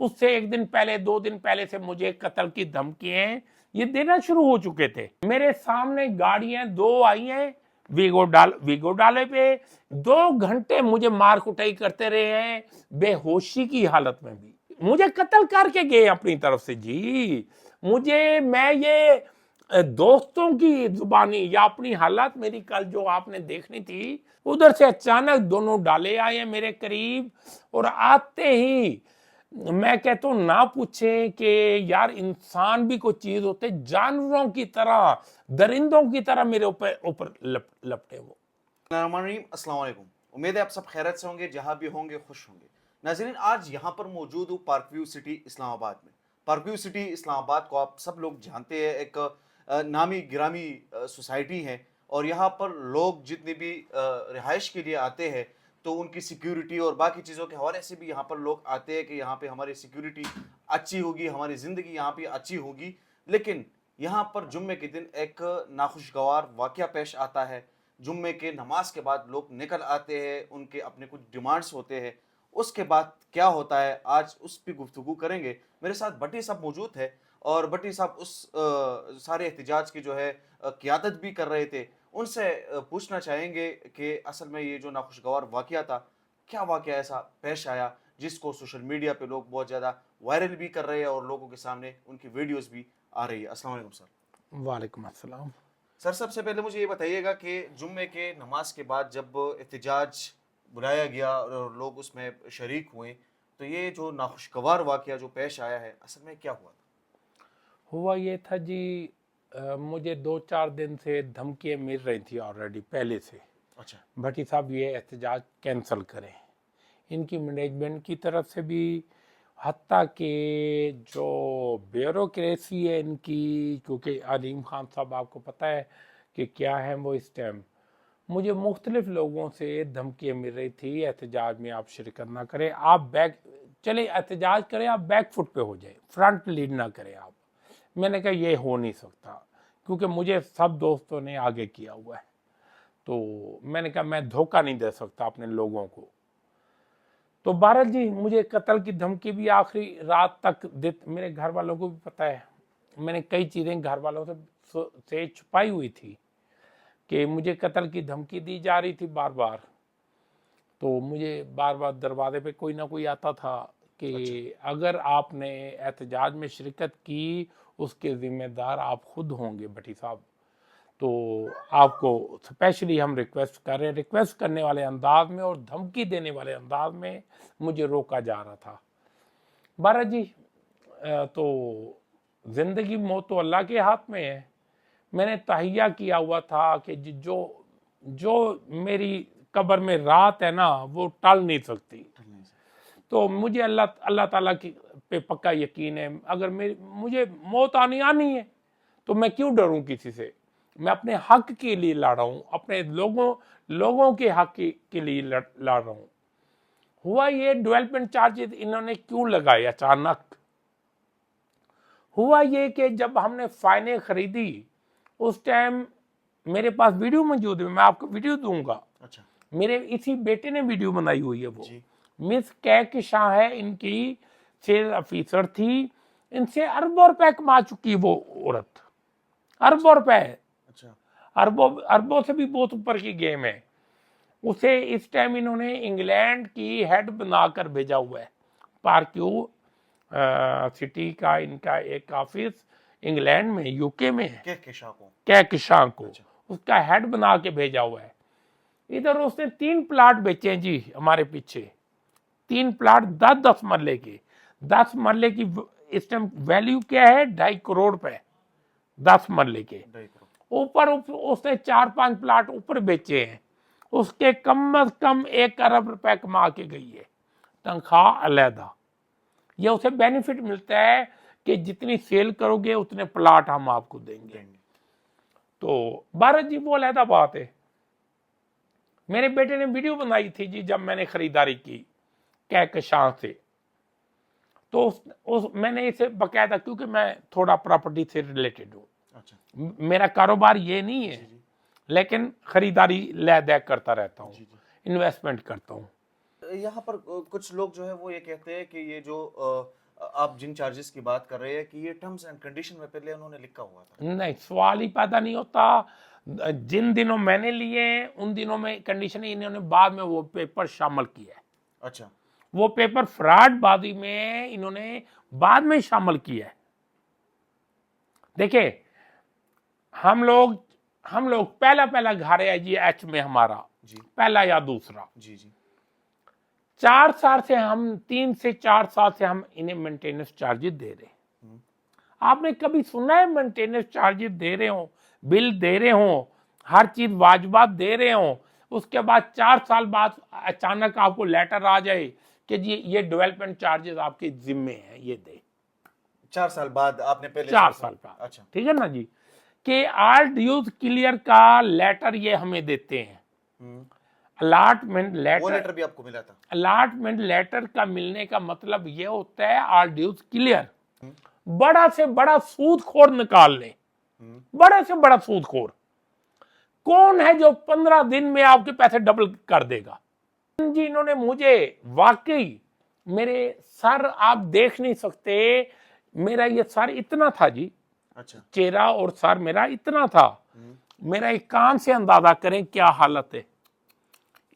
اس سے ایک دن پہلے 2 دن پہلے سے مجھے قتل کی دھمکیاں یہ دینا شروع ہو چکے تھے. میرے سامنے گاڑیاں 2 آئی ہیں ویگو ڈالے پہ 2 گھنٹے مجھے مار کٹائی کرتے رہے ہیں بے ہوشی کی حالت میں بھی. مجھے قتل کر کے گئے اپنی طرف سے جی. میں یہ دوستوں کی زبانی یا اپنی حالت میری کل جو آپ نے دیکھنی تھی ادھر سے اچانک دونوں ڈالے آئے ہیں میرے قریب اور آتے ہی میں کہتا ہوں نہ پوچھیں کہ یار انسان بھی کوئی چیز ہوتے جانوروں کی طرح درندوں کی طرح میرے اوپر لپٹے وہ. السلام علیکم. امید ہے آپ سب خیرت سے ہوں گے, جہاں بھی ہوں گے خوش ہوں گے. ناظرین, آج یہاں پر موجود ہوں پارک ویو سٹی اسلام آباد میں. پارک ویو سٹی اسلام آباد کو آپ سب لوگ جانتے ہیں, ایک نامی گرامی سوسائٹی ہے, اور یہاں پر لوگ جتنے بھی رہائش کے لیے آتے ہیں تو ان کی سیکیورٹی اور باقی چیزوں کے حوالے سے بھی یہاں پر لوگ آتے ہیں کہ یہاں پہ ہماری سیکیورٹی اچھی ہوگی, ہماری زندگی یہاں پہ اچھی ہوگی. لیکن یہاں پر جمعے کے دن ایک ناخوشگوار واقعہ پیش آتا ہے. جمعے کے نماز کے بعد لوگ نکل آتے ہیں, ان کے اپنے کچھ ڈیمانڈز ہوتے ہیں. اس کے بعد کیا ہوتا ہے آج اس پہ گفتگو کریں گے. میرے ساتھ بٹی صاحب موجود ہے, اور بٹی صاحب اس سارے احتجاج کی جو ہے قیادت بھی کر رہے تھے. ان سے پوچھنا چاہیں گے کہ اصل میں یہ جو ناخوشگوار واقعہ تھا, کیا واقعہ ایسا پیش آیا جس کو سوشل میڈیا پہ لوگ بہت زیادہ وائرل بھی کر رہے ہیں اور لوگوں کے سامنے ان کی ویڈیوز بھی آ رہی ہے. السلام علیکم سر. وعلیکم السلام. سر, سب سے پہلے مجھے یہ بتائیے گا کہ جمعے کے نماز کے بعد جب احتجاج بلایا گیا اور لوگ اس میں شریک ہوئے, تو یہ جو ناخوشگوار واقعہ جو پیش آیا ہے اصل میں کیا ہوا تھا؟ ہوا یہ تھا جی, مجھے 2-4 دن سے دھمکیاں مل رہی تھی آلریڈی پہلے سے. اچھا. بھٹی صاحب یہ احتجاج کینسل کریں. ان کی مینجمنٹ کی طرف سے بھی, حتیٰ کہ جو بیوروکریسی ہے ان کی, کیونکہ علیم خان صاحب آپ کو پتہ ہے کہ کیا ہے وہ اس ٹائم, مجھے مختلف لوگوں سے دھمکیاں مل رہی تھی احتجاج میں آپ شرکت نہ کریں, آپ چلے احتجاج کریں, آپ بیک فٹ پہ ہو جائیں, فرنٹ لیڈ نہ کریں آپ. میں نے کہا یہ ہو نہیں سکتا کیونکہ مجھے سب دوستوں نے آگے کیا ہوا ہے, تو میں نے کہا میں دھوکہ نہیں دے سکتا اپنے لوگوں کو. تو بہرحال جی مجھے قتل کی دھمکی بھی آخری رات تک میرے گھر والوں کو بھی پتہ ہے, میں نے کئی چیزیں گھر والوں سے چھپائی ہوئی تھی کہ مجھے قتل کی دھمکی دی جا رہی تھی بار بار. تو مجھے بار بار دروازے پہ کوئی نہ کوئی آتا تھا کہ اگر آپ نے احتجاج میں شرکت کی اس کے ذمہ دار آپ خود ہوں گے بٹی صاحب, تو آپ کو اسپیشلی ہم ریکویسٹ کر رہے ہیں. ریکویسٹ کرنے والے انداز میں اور دھمکی دینے والے انداز میں مجھے روکا جا رہا تھا. بارہ جی, تو زندگی موت تو اللہ کے ہاتھ میں ہے. میں نے تہیہ کیا ہوا تھا کہ جو میری قبر میں رات ہے نا وہ ٹل نہیں سکتی. تو مجھے اللہ تعالیٰ کی پہ پکا یقین ہے, اگر مجھے موت آنی ہے تو میں کیوں ڈروں کسی سے. میں اپنے حق کے لیے لڑ رہا ہوں, اپنے لوگوں کے حق کے لیے لڑ رہا ہوں. ہوا یہ ڈیولپمنٹ چارجز انہوں نے کیوں لگائے اچانک. ہوا یہ کہ جب ہم نے فائنیں خریدی اس ٹائم میرے پاس ویڈیو موجود ہے, میں آپ کو ویڈیو دوں گا. اچھا. میرے اسی بیٹے نے ویڈیو بنائی ہوئی ہے. وہ مس کہکشاں ہے ان کی, سیل آفیسر تھی, ان سے اربوں روپے کما چکی وہ عورت, اربوں روپے. اربوں سے بھی بہت اوپر کی گیم ہے. اسے اس ٹائم انہوں نے انگلینڈ کی ہیڈ بنا کر بھیجا ہوا ہے. پارکیو سٹی کا ان کا ایک آفس انگلینڈ میں, یو کے میں ہے, کہکشاں کو اس کا ہیڈ بنا کے بھیجا ہوا ہے. ادھر اس نے 3 پلاٹ بیچے ہیں جی ہمارے پیچھے, 3 پلاٹ 10 مرلے کے. 10 مرلے کی اس ٹائم ویلیو کیا ہے, 2.5 کروڑ روپے 10 مرلے کے. اوپر اس نے 4-5 پلاٹ اوپر بیچے ہیں, اس کے کم از کم 1 ارب روپے کما کے گئی ہے, تنخواہ علیحدہ. یہ اسے بینیفٹ ملتا ہے کہ جتنی سیل کرو گے اتنے پلاٹ ہم آپ کو دیں گے. تو بھارت جی وہ علیحدہ بات ہے. میرے بیٹے نے ویڈیو بنائی تھی جی جب میں نے خریداری کی کہکشاں سے, تو میں نے اسے باقاعدہ, کیونکہ میں تھوڑا پراپرٹی سے ریلیٹڈ ہوں, میرا کاروبار یہ نہیں ہے لیکن خریداری لے دے کرتا رہتا ہوں, انویسٹمنٹ کرتا ہوں. یہاں پر کچھ لوگ جو ہے وہ یہ کہتے ہیں کہ یہ جو آپ جن چارجز کی بات کر رہے ہیں کہ یہ ٹرمز اینڈ کنڈیشن میں پہلے انہوں نے لکھا ہوا تھا؟ نہیں، سوال ہی پیدا نہیں ہوتا. جن دنوں میں نے لیے ہیں ان دنوں میں کنڈیشن، انہوں نے بعد میں وہ پیپر شامل کیا ہے. اچھا. وہ پیپر فراڈ بازی میں انہوں نے بعد میں شامل کیا ہے. دیکھیں، ہم لوگ پہلا گھر ہے جی ایچ میں ہمارا، جی پہلا یا دوسرا، جی جی 3 سے 4 سال سے ہم انہیں مینٹیننس چارجز دے رہے ہیں. آپ نے کبھی سنا ہے مینٹیننس چارجز دے رہے ہوں، بل دے رہے ہوں، ہر چیز واجبات دے رہے ہوں، اس کے بعد 4 سال بعد اچانک آپ کو لیٹر آ جائے کہ جی یہ ڈیولپمنٹ چارجز آپ کے ذمے ہیں، یہ دے. 4 سال بعد آپ نے پہلے 4 سال بعد. اچھا. ٹھیک ہے نا جی، کہ آل ڈیوز کلیئر کا لیٹر یہ ہمیں دیتے ہیں. الاٹمنٹ وہ لیٹر، لیٹر بھی آپ کو ملا تھا؟ الاٹمنٹ لیٹر کا ملنے کا مطلب یہ ہوتا ہے آل ڈیوز کلیئر. بڑا سے بڑا سود خور نکال لیں، بڑا سے بڑا سود خور کون ہے جو 15 دن میں آپ کے پیسے ڈبل کر دے گا؟ جی انہوں نے مجھے واقعی، میرے سر آپ دیکھ نہیں سکتے، میرا یہ سر اتنا تھا جی. اچھا. چہرہ اور سر میرا اتنا تھا. میرا ایک کان سے اندازہ کریں کیا حالت ہے.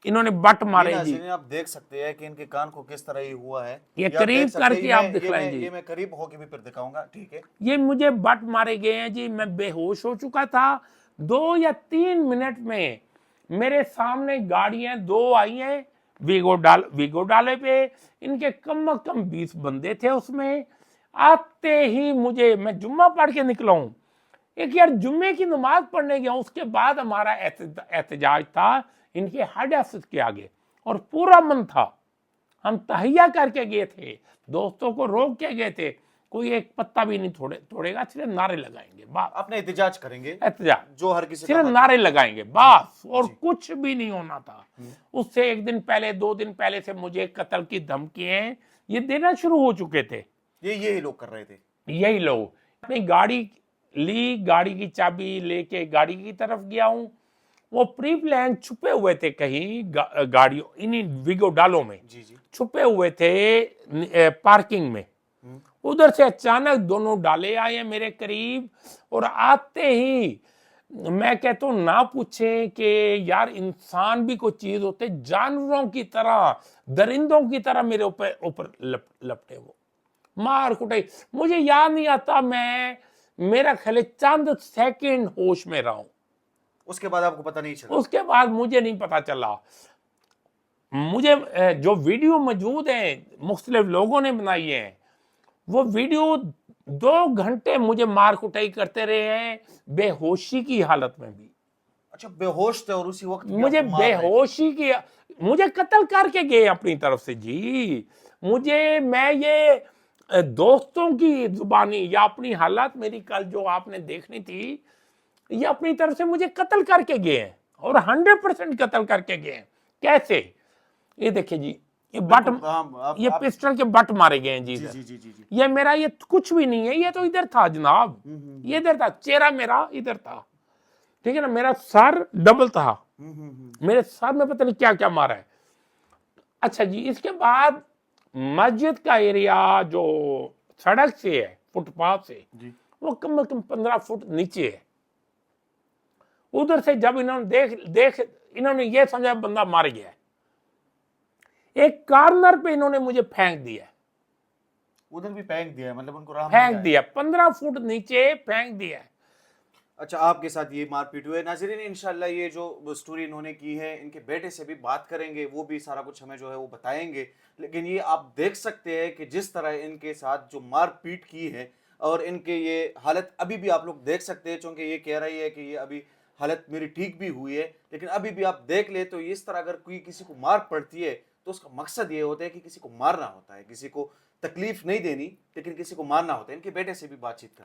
انہوں نے بٹ مارے جی. ناظرین آپ دیکھ سکتے ہیں کہ ان کے کان کو کس طرح یہ ہوا ہے. یہ قریب کر کے آپ دکھلائیں جی. یہ میں قریب ہو کے بھی پھر دکھاؤں گا. ٹھیک ہے. یہ مجھے بٹ مارے گئے ہیں جی. میں بے ہوش ہو چکا تھا. 2 یا 3 منٹ میں میرے سامنے گاڑیاں 2 آئی ہیں ویگو ڈالے پہ. ان کے کم از کم 20 بندے تھے اس میں. آتے ہی مجھے، میں جمعہ پڑھ کے نکلا ہوں، ایک یار جمعے کی نماز پڑھنے گیا ہوں، اس کے بعد ہمارا احتجاج تھا ان کے ہیڈ آفس کے آگے، اور پورا من تھا. ہم تہیہ کر کے گئے تھے، دوستوں کو روک کے گئے تھے. کوئی ایک پتہ بھی نہیں توڑے گا، صرف نعرے لگائیں گے بس. اپنے احتجاج کریں گے، احتجاج جو ہر کسی صرف نعرے لگائیں گے بس، اور کچھ بھی نہیں ہونا تھا. اس سے 1 دن پہلے 2 دن پہلے سے مجھے قتل کی دھمکیاں یہ دینا شروع ہو چکے تھے. یہی لوگ کر رہے تھے. یہی لوگ. اپنی گاڑی لی، گاڑی کی چابی لے کے گاڑی کی طرف گیا ہوں. وہ پری پلان چھپے ہوئے تھے کہیں گاڑیوں، انہی ویگو ڈالوں میں چھپے ہوئے تھے پارکنگ میں. ادھر سے اچانک دونوں ڈالے آئے میرے قریب، اور آتے ہی میں کہتا ہوں نہ پوچھیں کہ یار انسان بھی کوئی چیز ہوتے، جانوروں کی طرح، درندوں کی طرح میرے اوپر لپٹے. وہ مار کٹائی. مجھے یاد نہیں آتا، میرا خیال چند سیکنڈ ہوش میں رہا ہوں. اس کے بعد آپ کو پتہ نہیں چلا؟ اس کے بعد مجھے نہیں پتا چلا. مجھے جو ویڈیو موجود ہیں مختلف لوگوں نے بنائی ہیں، وہ ویڈیو 2 گھنٹے مجھے مار کٹائی کرتے رہے ہیں بے ہوشی کی حالت میں بھی. اچھا، بے ہوش تھے اور اسی وقت مجھے بے ہوشی کی، مجھے قتل کر کے گئے اپنی طرف سے جی. میں یہ دوستوں کی زبانی یا اپنی حالت میری کل جو آپ نے دیکھنی تھی، یہ اپنی طرف سے مجھے قتل کر کے گئے ہیں، اور 100% قتل کر کے گئے ہیں. کیسے؟ یہ دیکھیں جی، یہ پسٹل کے بٹ مارے گئے ہیں جی. یہ میرا یہ کچھ بھی نہیں ہے، یہ تو ادھر تھا جناب، یہ ادھر تھا. چہرہ میرا ادھر تھا، ٹھیک ہے نا. میرا سر ڈبل تھا، میرے سر میں پتہ نہیں کیا کیا مارا ہے. اچھا جی، اس کے بعد مسجد کا ایریا جو سڑک سے ہے، فٹ پاتھ سے، وہ کم از کم 15 فٹ نیچے ہے. ادھر سے جب انہوں نے یہ سمجھا بندہ مار گیا ہے، ایک کارنر پہ انہوں نے مجھے پھینک دیا. ادھر بھی پھینک دیا، مطلب ان کو راہ پھینک دیا 15 فٹ نیچے پھینک دیا. اچھا، آپ کے ساتھ یہ مار پیٹ ہوئے. ناظرین انشاءاللہ یہ جو سٹوری انہوں نے کی ہے، ان کے بیٹے سے بھی بات کریں گے، وہ بھی سارا کچھ ہمیں جو ہے وہ بتائیں گے. لیکن یہ آپ دیکھ سکتے ہیں کہ جس طرح ان کے ساتھ جو مار پیٹ کی ہے، اور ان کے یہ حالت ابھی بھی آپ لوگ دیکھ سکتے ہیں، چونکہ یہ کہہ رہی ہے کہ یہ ابھی حالت میری ٹھیک بھی ہوئی ہے، لیکن ابھی بھی آپ دیکھ لیں تو اس طرح اگر کوئی کسی کو مار پڑتی ہے تو اس کا مقصد یہ ہوتا ہے کہ کسی کو مارنا ہوتا ہے، کسی کو تکلیف نہیں دینی، لیکن کسی کو مارنا ہوتا ہے. ان کے بیٹے سے بھی بات چیت کر